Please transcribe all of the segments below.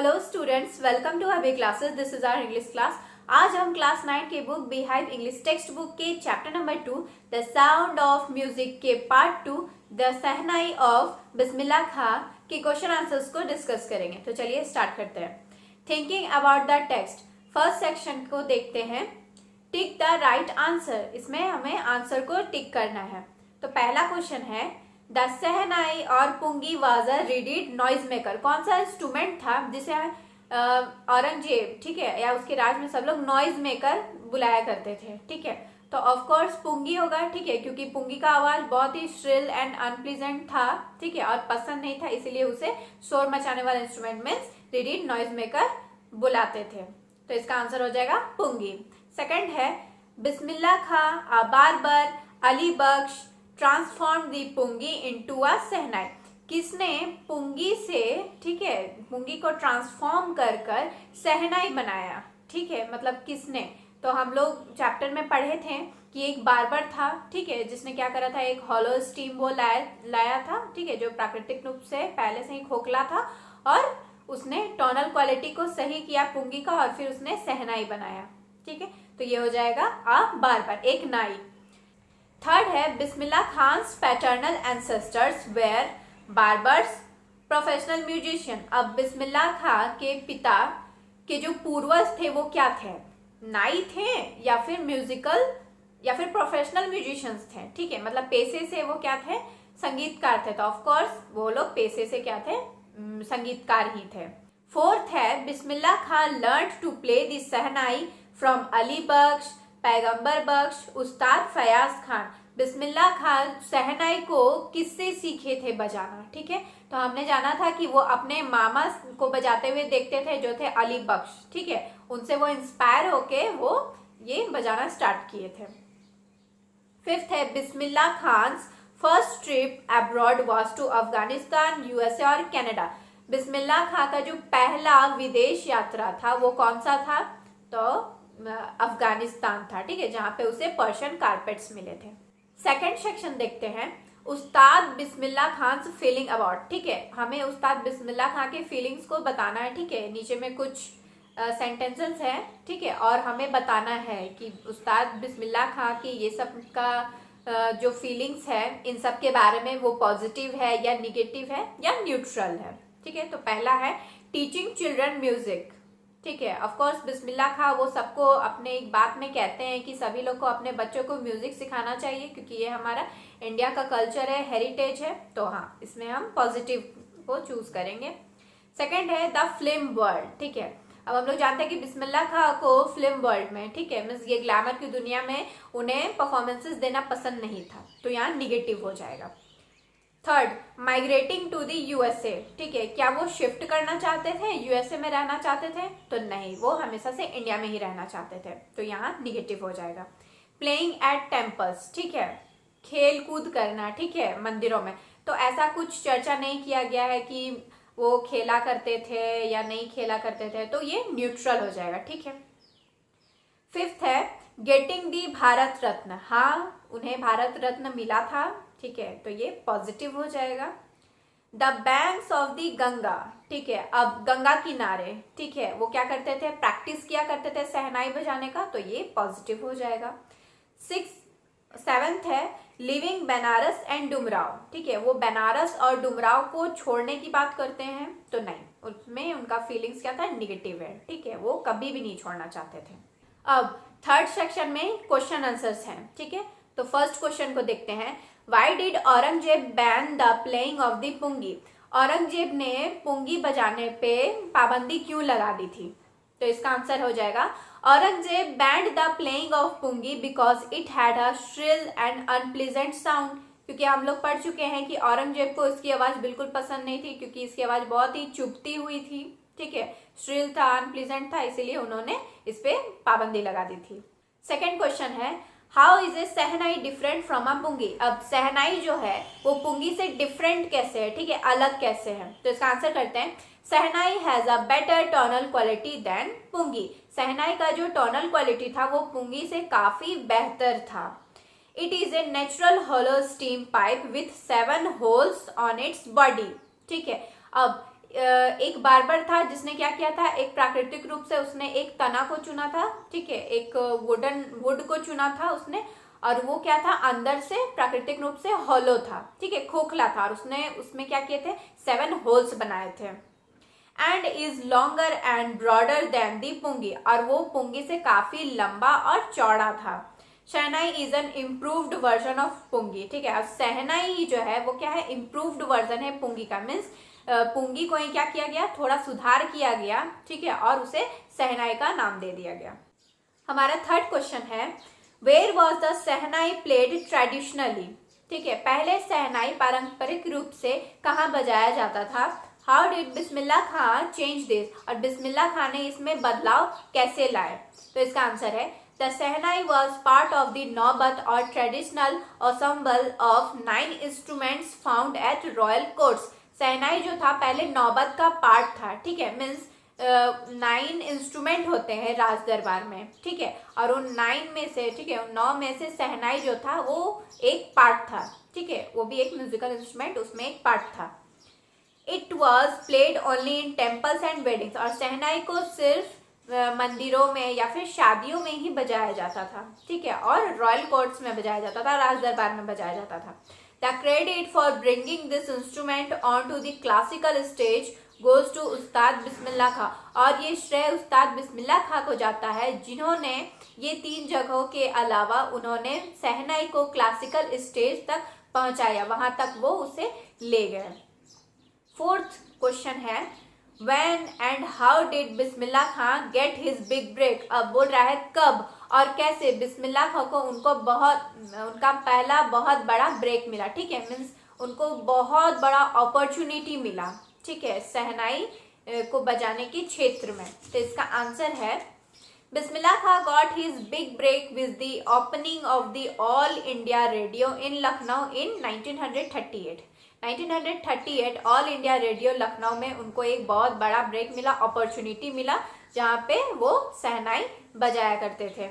Hello students, welcome to Abhi classes. This is our English class. आज हम class 9 के book Beehive English text book के chapter number 2 the sound of music के part 2 the shehnai of Bismillah Khan के question answers को discuss करेंगे। तो चलिए स्टार्ट करते हैं। Thinking about the text, first section को देखते हैं। टिक द राइट आंसर, इसमें हमें आंसर को टिक करना है। तो पहला क्वेश्चन है द सहनाई और pungi was a reeded noise maker. कौन सा इंस्ट्रूमेंट था जिसे औरंगजेब, ठीक है, या उसके राज में सब लोग नॉइज मेकर बुलाया करते थे, ठीक है। तो ऑफ कोर्स पुंगी होगा, ठीक है, क्योंकि पुंगी का आवाज बहुत ही श्रिल एंड अनप्लीजेंट था, ठीक है, और पसंद नहीं था, इसीलिए उसे शोर मचाने वाला instrument means raided noise maker बुलाते थे। तो इसका आंसर हो जाएगा पुंगी। सेकंड है Bismillah Khan, a barber, Ali Bakhsh transform the pungi into a shehnai. किसने पुंगी से, ठीक है, पुंगी को ट्रांसफॉर्म कर कर सहनाई बनाया, ठीक है, मतलब किसने। तो हम लोग चैप्टर में पढ़े थे कि एक बार्बर था, ठीक है, जिसने क्या करा था, एक हॉलो स्टीम वो लाया था, ठीक है, जो प्राकृतिक रूप से पहले से ही खोखला था, और उसने टोनल क्वालिटी को सही किया पुंगी का, और फिर उसने सहनाई बनाया, ठीक है। तो ये हो जाएगा अ बार्बर, एक नाई। थर्ड है Bismillah Khan's paternal ancestors were barbers professional musician. अब बिस्मिल्लाह खां के पिता के जो पूर्वज थे वो क्या थे, नाई थे या फिर म्यूजिकल या फिर प्रोफेशनल म्यूजिशियंस थे, ठीक है, मतलब पेशे से वो क्या थे, संगीतकार थे। तो ऑफ कोर्स वो लोग पेशे से क्या थे, संगीतकार ही थे। फोर्थ है Bismillah Khan learn to play the shehnai from Ali Bakhsh, Paigambar Bakhsh, उस्ताद फयाज खान। बिस्मिल्लाह खान सहनाई को किससे सीखे थे बजाना, ठीक है। तो हमने जाना था कि वो अपने मामा को बजाते हुए देखते थे जो थे अली बख्श, ठीक है, उनसे वो इंस्पायर होके वो ये बजाना स्टार्ट किए थे। फिफ्थ है Bismillah Khan's first trip abroad was to Afghanistan, USA और कनाडा। बिस्मिल्लाह खां का जो पहला विदेश यात्रा था वो कौन सा था, तो अफगानिस्तान था, ठीक है, जहां पे उसे पर्शियन कारपेट्स मिले थे। सेकंड सेक्शन देखते हैं, उस्ताद बिस्मिल्लाह खान फीलिंग अबाउट, ठीक है, हमें उस्ताद बिस्मिल्लाह खां के फीलिंग्स को बताना है, ठीक है। नीचे में कुछ सेंटेंसेस हैं, ठीक है, और हमें बताना है कि उस्ताद बिस्मिल्लाह खां की ये सब का जो फीलिंग्स है इन सब के बारे में वो पॉजिटिव है या निगेटिव है या न्यूट्रल है, ठीक है। तो पहला है टीचिंग चिल्ड्रन म्यूजिक, ठीक है। ऑफ कोर्स बिस्मिल्लाह खां वो सबको अपने एक बात में कहते हैं कि सभी लोग को अपने बच्चों को म्यूजिक सिखाना चाहिए, क्योंकि ये हमारा इंडिया का कल्चर है, हेरिटेज है। तो हाँ, इसमें हम पॉजिटिव को चूज करेंगे। सेकंड है द फिल्म वर्ल्ड, ठीक है। अब हम लोग जानते हैं कि बिस्मिल्लाह खां को फिल्म वर्ल्ड में, ठीक है, मीन्स ये ग्लैमर की दुनिया में उन्हें परफॉर्मेंसेस देना पसंद नहीं था, तो यहाँ निगेटिव हो जाएगा। Third migrating to the USA, ठीक है, क्या वो शिफ्ट करना चाहते थे, यूएसए में रहना चाहते थे, तो नहीं, वो हमेशा से इंडिया में ही रहना चाहते थे, तो यहाँ निगेटिव हो जाएगा। प्लेइंग एट टेम्पल्स, ठीक है, खेल कूद करना, ठीक है, मंदिरों में, तो ऐसा कुछ चर्चा नहीं किया गया है कि वो खेला करते थे या नहीं खेला करते थे, तो ये न्यूट्रल हो जाएगा, ठीक है। फिफ्थ है गेटिंग दी भारत रत्न, हाँ उन्हें भारत रत्न मिला था, ठीक है, तो ये पॉजिटिव हो जाएगा। The banks of the Ganga, ठीक है, अब गंगा किनारे, ठीक है, वो क्या करते थे, प्रैक्टिस किया करते थे सहनाई बजाने का, तो ये पॉजिटिव हो जाएगा। सेवेंथ है लिविंग बनारस एंड डुमराव, ठीक है, वो बनारस और डुमराव को छोड़ने की बात करते हैं, तो नहीं, उसमें उनका फीलिंग्स क्या था, निगेटिव है, ठीक है, वो कभी भी नहीं छोड़ना चाहते थे। अब थर्ड सेक्शन में क्वेश्चन आंसर्स हैं, ठीक है। तो फर्स्ट क्वेश्चन को देखते हैं, why did Aurangzeb ban the playing of the pungi. Aurangzeb ने पुंगी बजाने पे पाबंदी क्यों लगा दी थी, तो इसका आंसर हो जाएगा Aurangzeb banned the playing of pungi because it had a shrill and unpleasant sound. क्योंकि हम लोग पढ़ चुके हैं कि औरंगजेब को इसकी आवाज बिल्कुल पसंद नहीं थी, क्योंकि इसकी आवाज बहुत ही चुभती हुई थी, ठीक है, श्रिल था, अनप्लीजेंट था, इसीलिए उन्होंने इस पे पाबंदी लगा दी थी। सेकेंड क्वेश्चन है how is a shehnai different from a pungi. अब सहनाई जो है वो पुंगी से डिफरेंट कैसे है, ठीक है, अलग कैसे है, तो इसका आंसर करते हैं shehnai has a better tonal quality than pungi. Shehnai का जो टोनल क्वालिटी था वो पुंगी से काफी बेहतर था। It is a natural hollow stem pipe with 7 holes on its body, ठीक है। अब एक बार्बर था जिसने क्या किया था, एक प्राकृतिक रूप से उसने एक तना को चुना था, ठीक है, एक वुड को चुना था उसने, और वो क्या था, अंदर से प्राकृतिक रूप से हॉलो था, ठीक है, खोखला था, और उसने उसमें क्या किए थे, 7 होल्स बनाए थे। And is longer and broader than the pungi, और वो पुंगी से काफी लंबा और चौड़ा था। Shehnai is an improved version of pungi, ठीक है। अब शहनाई जो है वो क्या है, इम्प्रूव्ड वर्जन है पुंगी का, मीन्स पुंगी को ही क्या किया गया, थोड़ा सुधार किया गया, ठीक है, और उसे शहनाई का नाम दे दिया गया। हमारा थर्ड क्वेश्चन है, where was the shehnai played traditionally, ठीक है, पहले शहनाई पारंपरिक रूप से कहाँ बजाया जाता था। How did Bismillah Khan change this, और बिस्मिल्लाह खान ने इसमें बदलाव कैसे लाए। तो इसका आंसर है, the shehnai was part of the naubat और traditional ensemble of 9 instruments found at royal courts. Shehnai जो था पहले नौबत का पार्ट था, ठीक है, मीन्स 9 इंस्ट्रूमेंट होते हैं राज दरबार में, ठीक है, और उन 9 में से, ठीक है, उन 9 में से शहनाई जो था वो एक पार्ट था, ठीक है, वो भी एक म्यूजिकल इंस्ट्रूमेंट, उसमें एक पार्ट था। It was played only in temples and weddings, और शहनाई को सिर्फ मंदिरों में या फिर शादियों में ही बजाया जाता था, ठीक है, और रॉयल कोर्ट्स में बजाया जाता था, राज दरबार में बजाया जाता था। The credit for bringing this instrument on to the classical stage goes to Ustad Bismillah खां, और ये श्रेय उस्ताद बिस्मिल्लाह खां को जाता है, जिन्होंने ये 3 जगहों के अलावा उन्होंने शहनाई को क्लासिकल स्टेज तक पहुंचाया, वहां तक वो उसे ले गए। फोर्थ क्वेश्चन है, When and how did Bismillah Khan get his big break, अब बोल रहा है कब और कैसे बिस्मिल्लाह खां को उनका पहला बहुत बड़ा ब्रेक मिला, ठीक है, मीन्स उनको बहुत बड़ा अपॉर्चुनिटी मिला, ठीक है, शहनाई को बजाने के क्षेत्र में। तो इसका आंसर है, Bismillah Khan got his big break with the opening of the All India Radio in Lucknow in 1938। 1938 All India Radio Lucknow में उनको एक बहुत बड़ा ब्रेक मिला, अपॉर्चुनिटी मिला, जहाँ पे वो शहनाई बजाया करते थे।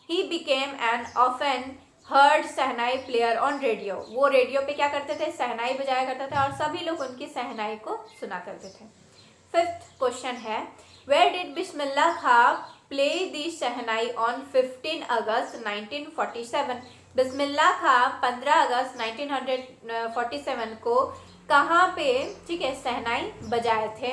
He became an often heard shehnai player on radio, वो रेडियो पे क्या करते थे, शहनाई बजाया करते थे, और सभी लोग उनकी शहनाई को सुना करते थे। फिफ्थ क्वेश्चन है, where did Bismillah Khan play the shehnai on 15 अगस्त 1947, बिस्मिल्लाह खां 15 अगस्त 1947 को कहाँ पे, ठीक है, शहनाई बजाए थे।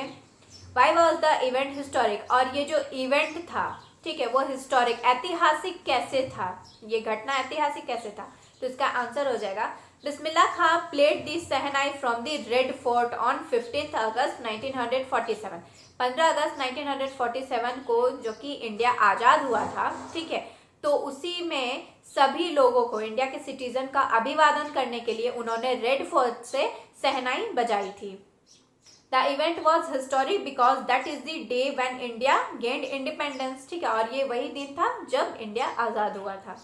Why was the event historic, और ये जो इवेंट था, ठीक है, वो हिस्टोरिक ऐतिहासिक कैसे था, ये घटना ऐतिहासिक कैसे था। तो इसका आंसर हो जाएगा, Bismillah Khan played the shehnai from the Red Fort on 15 अगस्त 1947। 15 अगस्त 1947 को, जो कि इंडिया आज़ाद हुआ था, ठीक है, तो उसी में सभी लोगों को, इंडिया के सिटीजन का अभिवादन करने के लिए उन्होंने रेड फोर्ट से शहनाई बजाई थी। The event was historic because that is the day when India gained independence, ठीक है, और ये वही दिन था जब इंडिया आज़ाद हुआ था।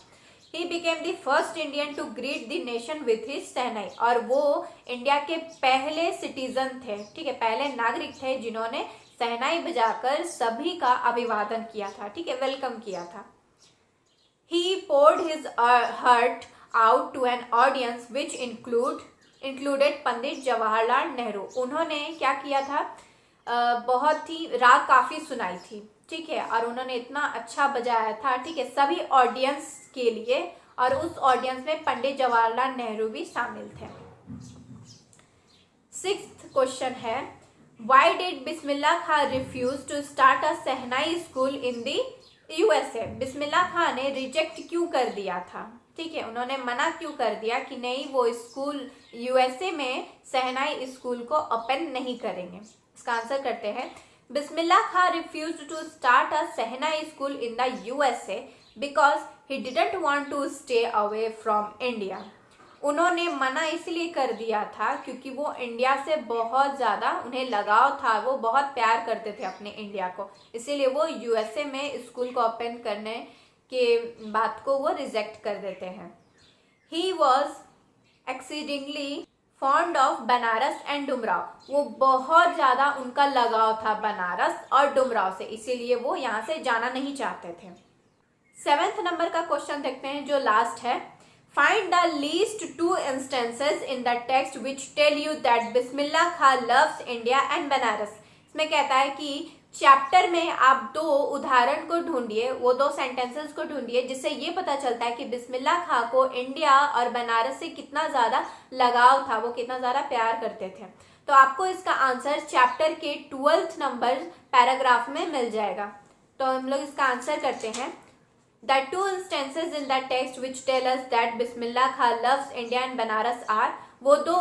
He became the first Indian to greet the nation with his shehnai, और वो इंडिया के पहले सिटीजन थे, ठीक है, पहले नागरिक थे जिन्होंने शहनाई बजाकर सभी का अभिवादन किया था, ठीक है, वेलकम किया था। He poured his heart out to an audience which included Pandit Jawaharlal Nehru, उन्होंने क्या किया था, बहुत ही राग काफ़ी सुनाई थी, ठीक है, और उन्होंने इतना अच्छा बजाया था, ठीक है, सभी ऑडियंस के लिए, और उस ऑडियंस में पंडित जवाहरलाल नेहरू भी शामिल थे। सिक्स्थ क्वेश्चन है, why did Bismillah Khan refuse to start a shehnai school in the USA, Bismillah Khan ने रिजेक्ट क्यों कर दिया था, ठीक है, उन्होंने मना क्यों कर दिया कि नहीं वो स्कूल यूएसए में शहनाई स्कूल को ओपन नहीं करेंगे। इसका आंसर करते हैं, Bismillah Khan refused to start a shehnai school in the USA because he didn't want to stay away from India, उन्होंने मना इसलिए कर दिया था क्योंकि वो इंडिया से बहुत ज़्यादा उन्हें लगाव था, वो बहुत प्यार करते थे अपने इंडिया को, इसीलिए वो यूएसए में स्कूल को ओपन करने के बात को वो रिजेक्ट कर देते हैं। He was exceedingly fond of Banaras and Dumraon, वो बहुत ज़्यादा उनका लगाव था बनारस और डुमराव से, इसीलिए वो यहाँ से जाना नहीं चाहते थे। 7th नंबर का क्वेश्चन देखते हैं जो लास्ट है, Find the least two instances in the text which tell you that Bismillah Khan loves India and Banaras. इसमें कहता है कि चैप्टर में आप दो उदाहरण को ढूंढिए, वो दो सेंटेंसेस को ढूंढिए जिससे ये पता चलता है कि बिस्मिल्लाह खां को इंडिया और बनारस से कितना ज्यादा लगाव था, वो कितना ज्यादा प्यार करते थे। तो आपको इसका आंसर चैप्टर के 12th नंबर पैराग्राफ में मिल जाएगा। तो हम लोग इसका आंसर करते हैं। The two instances in the text which tell us that Bismillah Khan loves India and Banaras are, वो दो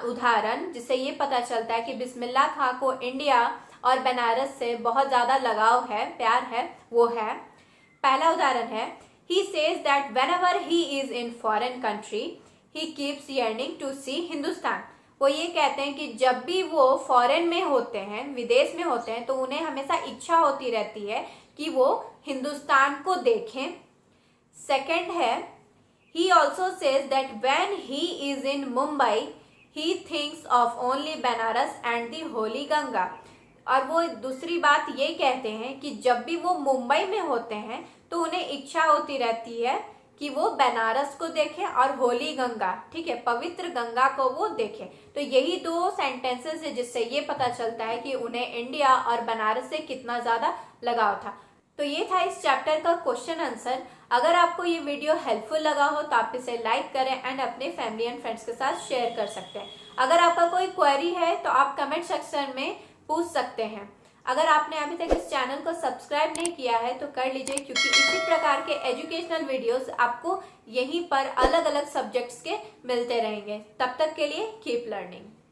उदाहरण जिससे ये पता चलता है कि बिस्मिल्लाह खां को इंडिया और बनारस से बहुत ज़्यादा लगाव है, प्यार है, वो है। पहला उदाहरण है, he says that whenever he is in foreign country he keeps yearning to see Hindustan. वो ये कहते हैं कि जब भी वो फॉरेन में होते हैं, विदेश में होते हैं, तो उन्हें हमेशा इच्छा होती रहती है कि वो हिंदुस्तान को देखें। सेकंड है, he also says that when he is in Mumbai he thinks of only Banaras and the holy Ganga. और वो दूसरी बात ये कहते हैं कि जब भी वो मुंबई में होते हैं तो उन्हें इच्छा होती रहती है कि वो बनारस को देखें और होली गंगा, ठीक है, पवित्र गंगा को वो देखें। तो यही दो सेंटेंसेस है जिससे ये पता चलता है कि उन्हें इंडिया और बनारस से कितना ज़्यादा लगाव था। तो ये था इस चैप्टर का क्वेश्चन आंसर। अगर आपको ये वीडियो हेल्पफुल लगा हो तो आप इसे लाइक करें एंड अपने फैमिली एंड फ्रेंड्स के साथ शेयर कर सकते हैं। अगर आपका कोई क्वेरी है तो आप कमेंट सेक्शन में पूछ सकते हैं। अगर आपने अभी तक इस चैनल को सब्सक्राइब नहीं किया है तो कर लीजिए, क्योंकि इसी प्रकार के एजुकेशनल वीडियोस आपको यहीं पर अलग अलग सब्जेक्ट्स के मिलते रहेंगे। तब तक के लिए कीप लर्निंग।